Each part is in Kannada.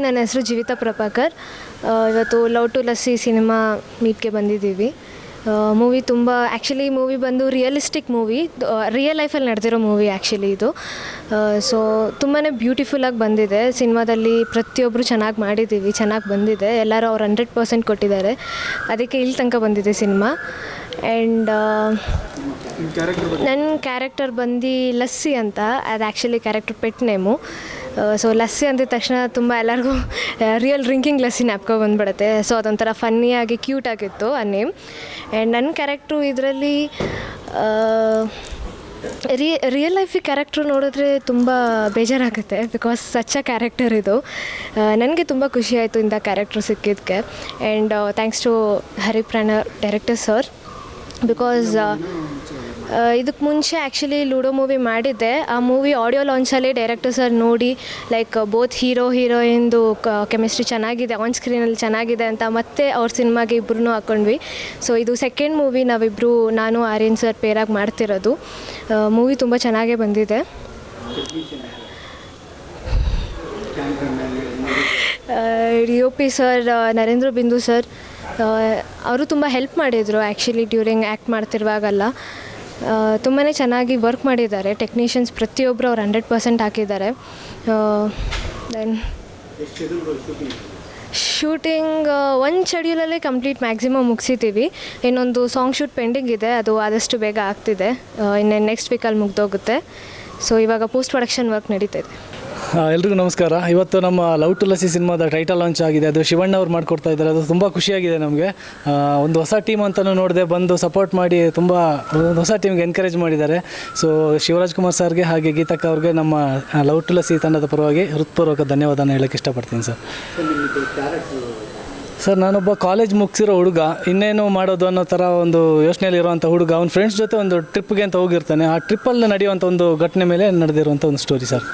ನನ್ನ ಹೆಸರು ಜೀವಿತಾ ಪ್ರಭಾಕರ್. ಇವತ್ತು ಲವ್ ಟು ಲಸ್ಸಿ ಸಿನಿಮಾ ಮೀಟ್ಗೆ ಬಂದಿದ್ದೀವಿ. ಮೂವಿ ತುಂಬ ಆ್ಯಕ್ಚುಲಿ ಮೂವಿ ಬಂದು ರಿಯಲಿಸ್ಟಿಕ್ ಮೂವಿ, ರಿಯಲ್ ಲೈಫಲ್ಲಿ ನಡೆದಿರೋ ಮೂವಿ ಆ್ಯಕ್ಚುಲಿ ಇದು. ಸೊ ತುಂಬಾ ಬ್ಯೂಟಿಫುಲ್ಲಾಗಿ ಬಂದಿದೆ. ಸಿನಿಮಾದಲ್ಲಿ ಪ್ರತಿಯೊಬ್ಬರು ಚೆನ್ನಾಗಿ ಮಾಡಿದ್ದೀವಿ, ಚೆನ್ನಾಗಿ ಬಂದಿದೆ. ಎಲ್ಲರೂ ಅವ್ರು 100% ಕೊಟ್ಟಿದ್ದಾರೆ, ಅದಕ್ಕೆ ಇಲ್ಲಿ ತನಕ ಬಂದಿದೆ ಸಿನಿಮಾ. ಆ್ಯಂಡ್ ನನ್ನ ಕ್ಯಾರೆಕ್ಟರ್ ಬಂದು ಲಸ್ಸಿ ಅಂತ, ಅದು actually character pet name. So Lassi ಅಂದಿದ ತಕ್ಷಣ ತುಂಬ ಎಲ್ಲರಿಗೂ ರಿಯಲ್ ಡ್ರಿಂಕಿಂಗ್ ಲಸ್ಸಿ ನ್ಯಾಪ್ಕೊ ಬಂದುಬಿಡುತ್ತೆ. ಸೊ ಅದೊಂಥರ ಫನ್ನಿಯಾಗಿ ಕ್ಯೂಟ್ ಆಗಿತ್ತು ಆ ನೇಮ್. ಆ್ಯಂಡ್ ನನ್ನ ಕ್ಯಾರೆಕ್ಟ್ರು ಇದರಲ್ಲಿ ರಿಯಲ್ ಲೈಫಿಗೆ ಕ್ಯಾರೆಕ್ಟ್ರು ನೋಡಿದ್ರೆ ತುಂಬ ಬೇಜಾರಾಗುತ್ತೆ, ಬಿಕಾಸ್ ಸಚ್ಚ ಕ್ಯಾರೆಕ್ಟರ್ ಇದು. ನನಗೆ ತುಂಬ ಖುಷಿಯಾಯಿತು ಇಂಥ ಕ್ಯಾರೆಕ್ಟ್ರು ಸಿಕ್ಕಿದ್ದಕ್ಕೆ. And thanks to Hariprana director sir, because ಇದಕ್ಕೆ ಮುಂಚೆ ಆ್ಯಕ್ಚುಲಿ ಲೂಡೋ ಮೂವಿ ಮಾಡಿದ್ದೆ. ಆ ಮೂವಿ ಆಡಿಯೋ ಲಾಂಚಲ್ಲಿ ಡೈರೆಕ್ಟರ್ ಸರ್ ನೋಡಿ ಲೈಕ್ ಬೋತ್ ಹೀರೋಯಿನ್ದು ಕೆಮಿಸ್ಟ್ರಿ ಚೆನ್ನಾಗಿದೆ, ಆನ್ ಸ್ಕ್ರೀನಲ್ಲಿ ಚೆನ್ನಾಗಿದೆ ಅಂತ ಮತ್ತೆ ಅವ್ರ ಸಿನಿಮಾಗೆ ಇಬ್ಬರೂ ಹಾಕ್ಕೊಂಡ್ವಿ. ಸೊ ಇದು ಸೆಕೆಂಡ್ ಮೂವಿ ನಾವಿಬ್ಬರು, ನಾನು ಆರ್ಯನ್ ಸರ್ ಪೇರಾಗಿ ಮಾಡ್ತಿರೋದು. ಮೂವಿ ತುಂಬ ಚೆನ್ನಾಗೇ ಬಂದಿದೆ. DOP ಸರ್ ನರೇಂದ್ರ ಬಿಂದು ಸರ್, ಅವರು ತುಂಬ ಹೆಲ್ಪ್ ಮಾಡಿದರು ಆ್ಯಕ್ಚುಲಿ ಡ್ಯೂರಿಂಗ್ ಆ್ಯಕ್ಟ್ ಮಾಡ್ತಿರುವಾಗೆಲ್ಲ. ತುಂಬಾ ಚೆನ್ನಾಗಿ ವರ್ಕ್ ಮಾಡಿದ್ದಾರೆ ಟೆಕ್ನಿಷಿಯನ್ಸ್ ಪ್ರತಿಯೊಬ್ಬರು, ಅವ್ರು 100% ಹಾಕಿದ್ದಾರೆ. ದೆನ್ ಶೂಟಿಂಗ್ ಒಂದು ಶೆಡ್ಯೂಲಲ್ಲೇ ಕಂಪ್ಲೀಟ್ ಮ್ಯಾಕ್ಸಿಮಮ್ ಮುಗಿಸಿದ್ದೀವಿ. ಇನ್ನೊಂದು ಸಾಂಗ್ ಶೂಟ್ ಪೆಂಡಿಂಗ್ ಇದೆ, ಅದು ಆದಷ್ಟು ಬೇಗ ಆಗ್ತಿದೆ. ಇನ್ನು ನೆಕ್ಸ್ಟ್ ವೀಕಲ್ಲಿ ಮುಗ್ದೋಗುತ್ತೆ. ಸೊ ಇವಾಗ ಪೋಸ್ಟ್ ಪ್ರೊಡಕ್ಷನ್ ವರ್ಕ್ ನಡೀತಾ ಇದೆ. ಎಲ್ರಿಗೂ ನಮಸ್ಕಾರ. ಇವತ್ತು ನಮ್ಮ ಲವ್ ಟು ಲಸ್ಸಿ ಸಿನಿಮಾದ ಟೈಟಲ್ ಲಾಂಚ್ ಆಗಿದೆ. ಅದು ಶಿವಣ್ಣ ಅವ್ರು ಮಾಡಿಕೊಡ್ತಾ ಇದ್ದಾರೆ. ಅದು ತುಂಬ ಖುಷಿಯಾಗಿದೆ ನಮಗೆ. ಒಂದು ಹೊಸ ಟೀಮ್ ಅಂತಲೂ ನೋಡಿದೆ, ಬಂದು ಸಪೋರ್ಟ್ ಮಾಡಿ ತುಂಬ ಒಂದು ಹೊಸ ಟೀಮ್ಗೆ ಎನ್ಕರೇಜ್ ಮಾಡಿದ್ದಾರೆ. ಸೊ ಶಿವರಾಜ್ ಕುಮಾರ್ ಸರ್ಗೆ ಹಾಗೆ ಗೀತಕ್ಕ ಅವ್ರಿಗೆ ನಮ್ಮ ಲವ್ ಟು ಲಸ್ಸಿ ತಂಡದ ಪರವಾಗಿ ಹೃತ್ಪೂರ್ವಕ ಧನ್ಯವಾದನ ಹೇಳೋಕ್ಕೆ ಇಷ್ಟಪಡ್ತೀನಿ ಸರ್. ಸರ್, ನಾನೊಬ್ಬ ಕಾಲೇಜ್ ಮುಗಿಸಿರೋ ಹುಡುಗ, ಇನ್ನೇನು ಮಾಡೋದು ಅನ್ನೋ ಥರ ಒಂದು ಯೋಚನೆಯಲ್ಲಿ ಇರುವಂಥ ಹುಡುಗ. ಅವ್ನ ಫ್ರೆಂಡ್ಸ್ ಜೊತೆ ಒಂದು ಟ್ರಿಪ್ಗೆ ಅಂತ ಹೋಗಿರ್ತಾನೆ. ಆ ಟ್ರಿಪ್ಪಲ್ಲಿ ನಡೆಯುವಂಥ ಒಂದು ಘಟನೆ ಮೇಲೆ ನಡೆದಿರುವಂಥ ಒಂದು story sir.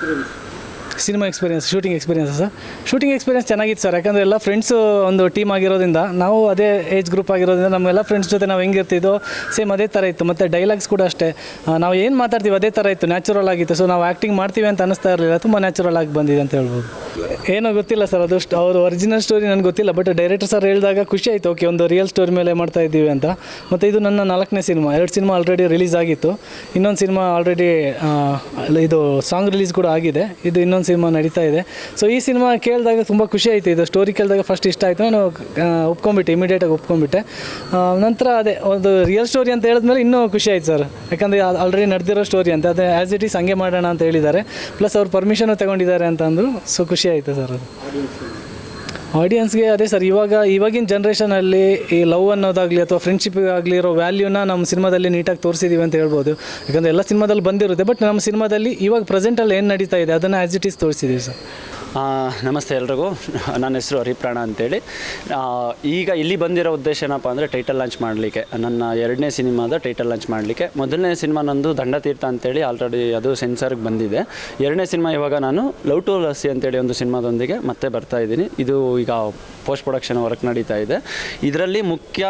Cinema experience, shooting experience sir. Shooting experience ಚೆನ್ನಾಗಿತ್ತು ಸರ್. ಯಾಕಂದರೆ ಎಲ್ಲ ಫ್ರೆಂಡ್ಸು ಒಂದು ಟೀಮ್ ಆಗಿರೋದ್ರಿಂದ, ನಾವು ಅದೇ ಏಜ್ ಗ್ರೂಪ್ ಆಗಿರೋದ್ರಿಂದ ನಮ್ಮೆಲ್ಲ ಫ್ರೆಂಡ್ಸ್ ಜೊತೆ ನಾವು ಹೆಂಗಿರ್ತಿದ್ದೋ ಸೇಮ್ ಅದೇ ಥರ ಇತ್ತು. ಮತ್ತು ಡೈಲಾಗ್ಸ್ ಕೂಡ ಅಷ್ಟೇ, ನಾವು ಏನು ಮಾತಾಡ್ತೀವಿ ಅದೇ ಥರ ಇತ್ತು, ನ್ಯಾಚುರಲ್ ಆಗಿತ್ತು. ಸೊ ನಾವು ಆ್ಯಕ್ಟಿಂಗ್ ಮಾಡ್ತೀವಿ ಅಂತ ಅನ್ನಿಸ್ತಾ ಇರಲಿಲ್ಲ, ತುಂಬ ನ್ಯಾಚುರಲ್ ಆಗಿ ಬಂದಿದೆ ಅಂತ ಹೇಳ್ಬೋದು. ಏನೋ ಗೊತ್ತಿಲ್ಲ ಸರ್, ಅದು ಅವ್ರ ಒರಿಜಿನಲ್ ಸ್ಟೋರಿ ನನಗೆ ಗೊತ್ತಿಲ್ಲ. ಬಟ್ ಡೈರೆಕ್ಟರ್ ಸರ್ ಹೇಳಿದಾಗ ಖುಷಿ ಆಯಿತು, ಓಕೆ ಒಂದು ರಿಯಲ್ ಸ್ಟೋರಿ ಮೇಲೆ ಮಾಡ್ತಾ ಇದ್ದೀವಿ ಅಂತ. ಮತ್ತು ಇದು ನನ್ನ 4ನೇ ಸಿನಿಮಾ. 2 ಸಿನಿಮಾ ಆಲ್ರೆಡಿ ರಿಲೀಸ್ ಆಗಿತ್ತು, ಇನ್ನೊಂದು ಸಿನಿಮಾ ಆಲ್ರೆಡಿ ಇದು ಸಾಂಗ್ ರಿಲೀಸ್ ಕೂಡ ಆಗಿದೆ. ಇದು ಇನ್ನೊಂದು ಸಿನಿಮಾ ನಡೀತಾ ಇದೆ. ಸೊ ಈ ಸಿನಿಮಾ ಕೇಳಿದಾಗ ತುಂಬ ಖುಷಿ ಆಯಿತು. ಇದು ಸ್ಟೋರಿ ಕೇಳಿದಾಗ ಫಸ್ಟ್ ಇಷ್ಟ ಆಯಿತು, ನಾನು ಒಪ್ಕೊಂಡ್ಬಿಟ್ಟೆ, ಇಮಿಡಿಯೇಟಾಗಿ ಒಪ್ಕೊಂಡ್ಬಿಟ್ಟೆ. ನಂತರ ಅದೇ ಒಂದು ರಿಯಲ್ ಸ್ಟೋರಿ ಅಂತ ಹೇಳಿದ್ಮೇಲೆ ಇನ್ನೂ ಖುಷಿ ಆಯ್ತು ಸರ್. ಯಾಕಂದರೆ ಆಲ್ರೆಡಿ ನಡೆದಿರೋ ಸ್ಟೋರಿ ಅಂತ, ಅದೇ ಆ್ಯಸ್ ಇಟ್ ಈಸ್ ಹಂಗೆ ಮಾಡೋಣ ಅಂತ ಹೇಳಿದ್ದಾರೆ. ಪ್ಲಸ್ ಅವ್ರು ಪರ್ಮಿಷನ್ನು ತಗೊಂಡಿದ್ದಾರೆ ಅಂತ ಅಂದರು. ಸೊ ಖುಷಿ ಆಯಿತು ಸರ್. ಅದು ಆಡಿಯನ್ಸ್ಗೆ ಅದೇ ಸರ್, ಇವಾಗಿನ ಜನ್ರೇಷನಲ್ಲಿ ಈ ಲವ್ ಅನ್ನೋದಾಗಲಿ ಅಥವಾ ಫ್ರೆಂಡ್ಶಿಪ್ಗಾಗಲಿ ಇರೋ ವ್ಯಾಲ್ಯೂನ ನಮ್ಮ ಸಿನಿಮಾದಲ್ಲಿ ನೀಟಾಗಿ ತೋರಿಸಿದ್ದೀವಿ ಅಂತ ಹೇಳ್ಬೋದು. ಯಾಕಂದರೆ ಎಲ್ಲ ಸಿನಿಮಾದಲ್ಲಿ ಬಂದಿರುತ್ತೆ, ಬಟ್ ನಮ್ಮ ಸಿನಿಮಾದಲ್ಲಿ ಇವಾಗ ಪ್ರೆಸೆಂಟಲ್ಲಿ ಏನು ನಡೀತಾ ಇದೆ ಅದನ್ನು ಆ್ಯಸ್ ಇಟ್ ಈಸ್ ತೋರಿಸಿದ್ದೀವಿ ಸರ್. ನಮಸ್ತೆ ಎಲ್ರಿಗೂ. ನನ್ನ ಹೆಸರು ಹರಿಪ್ರಾಣ ಅಂತೇಳಿ. ಈಗ ಇಲ್ಲಿ ಬಂದಿರೋ ಉದ್ದೇಶ ಏನಪ್ಪ ಅಂದರೆ ಟೈಟಲ್ ಲಾಂಚ್ ಮಾಡಲಿಕ್ಕೆ, ನನ್ನ 2ನೇ ಸಿನಿಮಾದ ಟೈಟಲ್ ಲಾಂಚ್ ಮಾಡಲಿಕ್ಕೆ. ಮೊದಲನೇ ಸಿನಿಮಾ ನಂದು ದಂಡತೀರ್ಥ ಅಂತೇಳಿ ಆಲ್ರೆಡಿ ಅದು ಸೆನ್ಸರ್ಗೆ ಬಂದಿದೆ. 2ನೇ ಸಿನಿಮಾ ಇವಾಗ ನಾನು ಲವ್ ಟು ಲಸ್ಸಿ ಅಂತೇಳಿ ಒಂದು ಸಿನಿಮಾದೊಂದಿಗೆ ಮತ್ತೆ ಬರ್ತಾ ಇದ್ದೀನಿ. ಇದು ಈಗ ಪೋಸ್ಟ್ ಪ್ರೊಡಕ್ಷನ್ ವರ್ಕ್ ನಡೀತಾ ಇದೆ. ಇದರಲ್ಲಿ ಮುಖ್ಯ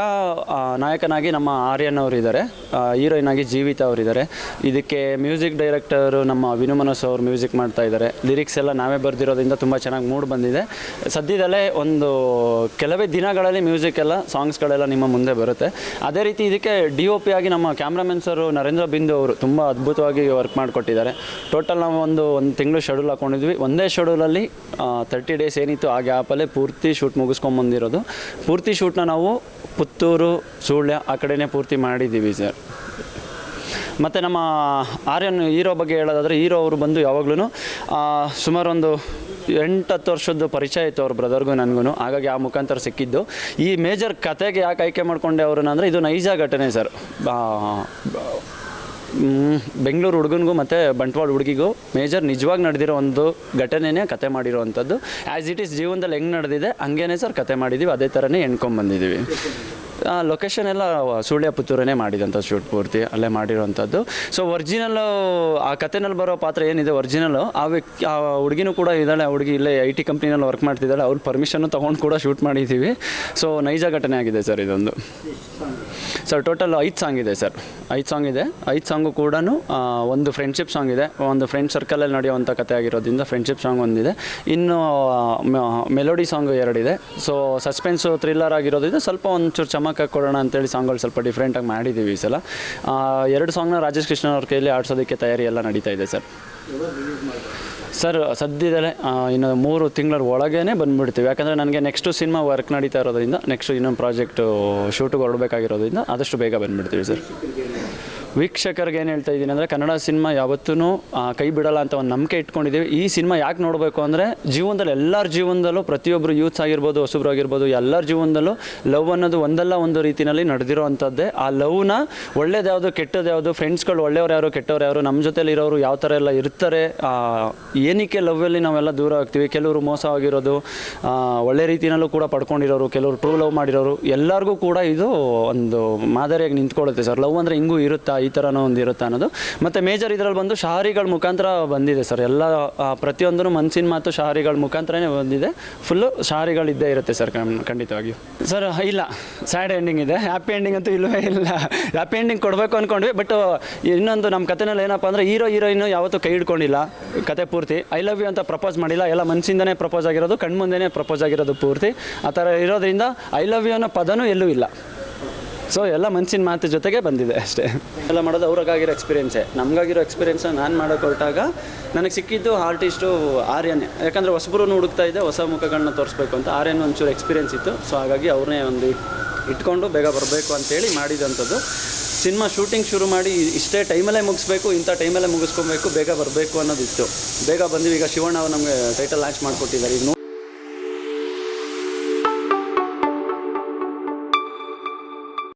ನಾಯಕನಾಗಿ ನಮ್ಮ ಆರ್ಯನ್ ಅವರಿದ್ದಾರೆ, ಹೀರೋಯಿನ್ ಆಗಿ ಜೀವಿತಾ ಅವರಿದ್ದಾರೆ. ಇದಕ್ಕೆ ಮ್ಯೂಸಿಕ್ ಡೈರೆಕ್ಟರು ನಮ್ಮ ವಿನು ಮನೋಸ್ ಅವರು ಮ್ಯೂಸಿಕ್ ಮಾಡ್ತಾ ಇದ್ದಾರೆ. ಲಿರಿಕ್ಸ್ ಎಲ್ಲ ನಾವೇ ಬರೆದಿರೋದ್ರಿಂದ ತುಂಬ ಚೆನ್ನಾಗಿ ಮೂಡ್ ಬಂದಿದೆ. ಸದ್ಯದಲ್ಲೇ ಒಂದು ಕೆಲವೇ ದಿನಗಳಲ್ಲಿ ಮ್ಯೂಸಿಕ್ ಎಲ್ಲ ಸಾಂಗ್ಸ್ಗಳೆಲ್ಲ ನಿಮ್ಮ ಮುಂದೆ ಬರುತ್ತೆ. ಅದೇ ರೀತಿ ಇದಕ್ಕೆ DOP ಆಗಿ ನಮ್ಮ ಕ್ಯಾಮ್ರಾಮನ್ ಸರು ನರೇಂದ್ರ ಬಿಂದು ಅವರು ತುಂಬ ಅದ್ಭುತವಾಗಿ ವರ್ಕ್ ಮಾಡಿಕೊಟ್ಟಿದ್ದಾರೆ. ಟೋಟಲ್ ನಾವು ಒಂದು ತಿಂಗಳು ಶೆಡ್ಯೂಲ್ ಹಾಕ್ಕೊಂಡಿದ್ವಿ. ಒಂದೇ ಶೆಡ್ಯೂಲಲ್ಲಿ 30 ಡೇಸ್ ಏನಿತ್ತು ಆ ಗ್ಯಾಪಲ್ಲೇ ಪೂರ್ತಿ ಶೂಟ್ ಮುಗಿಸ್ಕೊಂಬಂದಿರೋದು. ಪೂರ್ತಿ ಶೂಟ್ನ ನಾವು ಪುತ್ತೂರು, ಸುಳ್ಯ ಆ ಕಡೆನೇ ಪೂರ್ತಿ ಮಾಡಿದ್ದೀವಿ ಸರ್. ಮತ್ತು ನಮ್ಮ ಆರ್ಯನ್ ಹೀರೋ ಬಗ್ಗೆ ಹೇಳೋದಾದರೆ, ಹೀರೋ ಅವರು ಬಂದು ಯಾವಾಗ್ಲೂ ಸುಮಾರು ಒಂದು 8-10 ವರ್ಷದ ಪರಿಚಯ ಇತ್ತು ಅವ್ರ ಬ್ರದರ್ಗೂ ನನಗೂ. ಹಾಗಾಗಿ ಆ ಮುಖಾಂತರ ಸಿಕ್ಕಿದ್ದು. ಈ ಮೇಜರ್ ಕತೆಗೆ ಯಾಕೆ ಆಯ್ಕೆ ಮಾಡಿಕೊಂಡೆ ಅವ್ರನ್ನ ಅಂದರೆ, ಇದು ನೈಜ ಘಟನೆ ಸರ್. ಬೆಂಗಳೂರು ಹುಡುಗನಿಗೂ ಮತ್ತು ಬಂಟ್ವಾಳ ಹುಡುಗಿಗೂ ಮೇಜರ್ ನಿಜವಾಗಿ ನಡೆದಿರೋ ಒಂದು ಘಟನೆನೇ ಕತೆ ಮಾಡಿರೋವಂಥದ್ದು. ಆ್ಯಸ್ ಇಟ್ ಈಸ್ ಜೀವನದಲ್ಲಿ ಹೆಂಗೆ ನಡೆದಿದೆ ಹಂಗೇ ಸರ್ ಕತೆ ಮಾಡಿದ್ದೀವಿ, ಅದೇ ಥರನೇ ಎಣ್ಕೊಂಬಂದಿದ್ದೀವಿ. ಲೊಕೇಶನ್ ಎಲ್ಲ ಸುಳ್ಯ ಪುತ್ತೂರೇ ಮಾಡಿದಂಥ ಶೂಟ್ ಪೂರ್ತಿ ಅಲ್ಲೇ ಮಾಡಿರೋವಂಥದ್ದು. ಸೊ ಒರಿಜಿನಲ್ಲು ಆ ಕಥೆನಲ್ಲಿ ಬರೋ ಪಾತ್ರ ಏನಿದೆ ಒರಿಜಿನಲ್ಲು, ಆ ಹುಡುಗಿನೂ ಕೂಡ ಇದ್ದಾಳೆ. ಆ ಹುಡುಗಿ ಇಲ್ಲೇ IT ಕಂಪ್ನಿನಲ್ಲಿ ವರ್ಕ್ ಮಾಡ್ತಿದ್ದಾಳೆ. ಅವ್ರ ಪರ್ಮಿಷನ್ನು ತೊಗೊಂಡು ಕೂಡ ಶೂಟ್ ಮಾಡಿದ್ದೀವಿ. ಸೊ ನೈಜ ಘಟನೆ ಆಗಿದೆ ಸರ್ ಇದೊಂದು. ಸರ್ ಟೋಟಲ್ 5 ಸಾಂಗ್ ಇದೆ ಸರ್, 5 ಸಾಂಗ್ ಇದೆ. 5 ಸಾಂಗು ಕೂಡ ಒಂದು ಫ್ರೆಂಡ್ಶಿಪ್ ಸಾಂಗ್ ಇದೆ, ಒಂದು ಫ್ರೆಂಡ್ ಸರ್ಕಲಲ್ಲಿ ನಡೆಯುವಂಥ ಕಥೆ ಆಗಿರೋದ್ರಿಂದ ಫ್ರೆಂಡ್ಶಿಪ್ ಸಾಂಗ್ ಒಂದಿದೆ. ಇನ್ನು ಮೆಲೋಡಿ ಸಾಂಗ್ 2 ಇದೆ. ಸೊ ಸಸ್ಪೆನ್ಸು ಥ್ರಿಲ್ಲರ್ ಆಗಿರೋದ್ರಿಂದ ಸ್ವಲ್ಪ ಒಂಚೂರು ಚಮಕ ಕೊಡೋಣ ಅಂತೇಳಿ ಸಾಂಗ್ಗಳು ಸ್ವಲ್ಪ ಡಿಫ್ರೆಂಟಾಗಿ ಮಾಡಿದ್ದೀವಿ ಈ ಸಲ. 2 ಸಾಂಗ್ನ ರಾಜೇಶ್ ಕೃಷ್ಣ ಅವ್ರ ಕೈಯಲ್ಲಿ ಆಡಿಸೋದಕ್ಕೆ ತಯಾರಿ ಎಲ್ಲ ನಡೀತಾ ಇದೆ ಸರ್. ಸರ್ ಸದ್ಯದಲ್ಲೇ ಇನ್ನು 3 ತಿಂಗಳ ಒಳಗೇ ಬಂದುಬಿಡ್ತೀವಿ. ಯಾಕಂದರೆ ನನಗೆ ನೆಕ್ಸ್ಟು ಸಿನಿಮಾ ವರ್ಕ್ ನಡೀತಾ ಇರೋದ್ರಿಂದ, ನೆಕ್ಸ್ಟು ಇನ್ನೊಂದು ಪ್ರಾಜೆಕ್ಟು ಶೂಟಿಗೆ ಹೊರಡಬೇಕಾಗಿರೋದ್ರಿಂದ ಆದಷ್ಟು ಬೇಗ ಬಂದುಬಿಡ್ತೀವಿ ಸರ್. ವೀಕ್ಷಕರಿಗೆ ಏನು ಹೇಳ್ತಾ ಇದ್ದೀನಿ ಅಂದರೆ, ಕನ್ನಡ ಸಿನಿಮಾ ಯಾವತ್ತೂ ಕೈ ಬಿಡಲ್ಲ ಅಂತ ಒಂದು ನಂಬಿಕೆ ಇಟ್ಕೊಂಡಿದ್ದೀವಿ. ಈ ಸಿನಿಮಾ ಯಾಕೆ ನೋಡಬೇಕು ಅಂದರೆ, ಜೀವನದಲ್ಲಿ ಎಲ್ಲರ ಜೀವನದಲ್ಲೂ ಪ್ರತಿಯೊಬ್ಬರು ಯೂತ್ಸ್ ಆಗಿರ್ಬೋದು, ಹೊಸಬ್ರು ಆಗಿರ್ಬೋದು, ಎಲ್ಲರ ಜೀವನದಲ್ಲೂ ಲವ್ ಅನ್ನೋದು ಒಂದಲ್ಲ ಒಂದು ರೀತಿಯಲ್ಲಿ ನಡೆದಿರೋ ಅಂಥದ್ದೇ. ಆ ಲವ್ನ ಒಳ್ಳೇದ್ಯಾವುದು ಕೆಟ್ಟದ್ಯಾವುದು, ಫ್ರೆಂಡ್ಸ್ಗಳು ಒಳ್ಳೆಯವ್ರು ಯಾರು ಕೆಟ್ಟವ್ರು ಯಾರು, ನಮ್ಮ ಜೊತೆಲಿ ಇರೋರು ಯಾವ ಥರ ಎಲ್ಲ ಇರ್ತಾರೆ, ಏನಕ್ಕೆ ಲವ್ವಲ್ಲಿ ನಾವೆಲ್ಲ ದೂರ ಆಗ್ತೀವಿ, ಕೆಲವರು ಮೋಸ ಆಗಿರೋದು, ಒಳ್ಳೆ ರೀತಿಯಲ್ಲೂ ಕೂಡ ಪಡ್ಕೊಂಡಿರೋರು, ಕೆಲವರು ಟ್ರೂ ಲವ್ ಮಾಡಿರೋರು, ಎಲ್ಲರಿಗೂ ಕೂಡ ಇದು ಒಂದು ಮಾದರಿಯಾಗಿ ನಿಂತ್ಕೊಳ್ಳುತ್ತೆ ಸರ್. ಲವ್ ಅಂದರೆ ಹಿಂಗೂ ಇರುತ್ತಾ, ಈ ಥರನೂ ಒಂದು ಇರುತ್ತೆ ಅನ್ನೋದು. ಮತ್ತು ಮೇಜರ್ ಇದರಲ್ಲಿ ಬಂದು ಶಹರಿಗಳ ಮುಖಾಂತರ ಬಂದಿದೆ ಸರ್. ಎಲ್ಲ ಪ್ರತಿಯೊಂದೂ ಮನಸ್ಸಿನ ಮಾತು ಶಹರಿಗಳ ಮುಖಾಂತರನೇ ಬಂದಿದೆ. ಫುಲ್ಲು ಶಹರಿಗಳಿದ್ದೇ ಇರುತ್ತೆ ಸರ್ ಖಂಡಿತವಾಗಿಯೂ. ಸರ್ ಇಲ್ಲ, ಸ್ಯಾಡ್ ಎಂಡಿಂಗ್ ಇದೆ, ಹ್ಯಾಪಿ ಎಂಡಿಂಗ್ ಅಂತೂ ಇಲ್ಲವೇ ಇಲ್ಲ. ಹ್ಯಾಪಿ ಎಂಡಿಂಗ್ ಕೊಡಬೇಕು ಅಂದ್ಕೊಂಡ್ವಿ, ಬಟ್ ಇನ್ನೊಂದು ನಮ್ಮ ಕಥೆನಲ್ಲಿ ಏನಪ್ಪ ಅಂದರೆ, ಹೀರೋಯಿನ್ನು ಯಾವತ್ತೂ ಕೈ ಹಿಡ್ಕೊಂಡಿಲ್ಲ ಕತೆ ಪೂರ್ತಿ. ಐ ಲವ್ ಯು ಅಂತ ಪ್ರಪೋಸ್ ಮಾಡಿಲ್ಲ, ಎಲ್ಲ ಮನಸ್ಸಿಂದನೇ ಪ್ರಪೋಸ್ ಆಗಿರೋದು, ಕಣ್ಮುಂದೆನೇ ಪ್ರಪೋಸ್ ಆಗಿರೋದು ಪೂರ್ತಿ. ಆ ಥರ ಇರೋದ್ರಿಂದ ಐ ಲವ್ ಯು ಅನ್ನೋ ಪದನೂ ಎಲ್ಲೂ ಇಲ್ಲ. ಸೊ ಎಲ್ಲ ಮನಸ್ಸಿನ ಮಾತು ಜೊತೆಗೆ ಬಂದಿದೆ ಅಷ್ಟೇ. ಎಲ್ಲ ಮಾಡೋದು ಅವ್ರಿಗಾಗಿರೋ ಎಕ್ಸ್ಪೀರಿಯೆನ್ಸೇ. ನಮಗಾಗಿರೋ ಎಕ್ಸ್ಪೀರಿಯೆನ್ಸ್ ನಾನು ಮಾಡೋಕೆ ಹೊರಟಾಗ ನನಗೆ ಸಿಕ್ಕಿದ್ದು ಆರ್ಟಿಸ್ಟು ಆರ್ಯನೇ. ಯಾಕಂದರೆ ಹೊಸಬ್ರು ಹುಡುಕ್ತಾ ಇದ್ದೆ, ಹೊಸ ಮುಖಗಳನ್ನ ತೋರಿಸ್ಬೇಕು ಅಂತ. ಆರ್ಯನ್ ಒಂಚೂರು ಎಕ್ಸ್ಪೀರಿಯೆನ್ಸ್ ಇತ್ತು. ಸೊ ಹಾಗಾಗಿ ಅವ್ರನ್ನೇ ಒಂದು ಇಟ್ಕೊಂಡು ಬೇಗ ಬರಬೇಕು ಅಂತೇಳಿ ಮಾಡಿದಂಥದ್ದು. ಸಿನಿಮಾ ಶೂಟಿಂಗ್ ಶುರು ಮಾಡಿ ಇಷ್ಟೇ ಟೈಮಲ್ಲೇ ಮುಗಿಸ್ಬೇಕು, ಇಂಥ ಟೈಮಲ್ಲೇ ಮುಗಿಸ್ಕೊಬೇಕು, ಬೇಗ ಬರಬೇಕು ಅನ್ನೋದಿತ್ತು. ಬೇಗ ಬಂದು ಈಗ ಶಿವಣ್ಣ ಅವರು ನಮಗೆ ಟೈಟಲ್ ಲಾಂಚ್ ಮಾಡಿಕೊಟ್ಟಿದ್ದಾರೆ. ಈಗ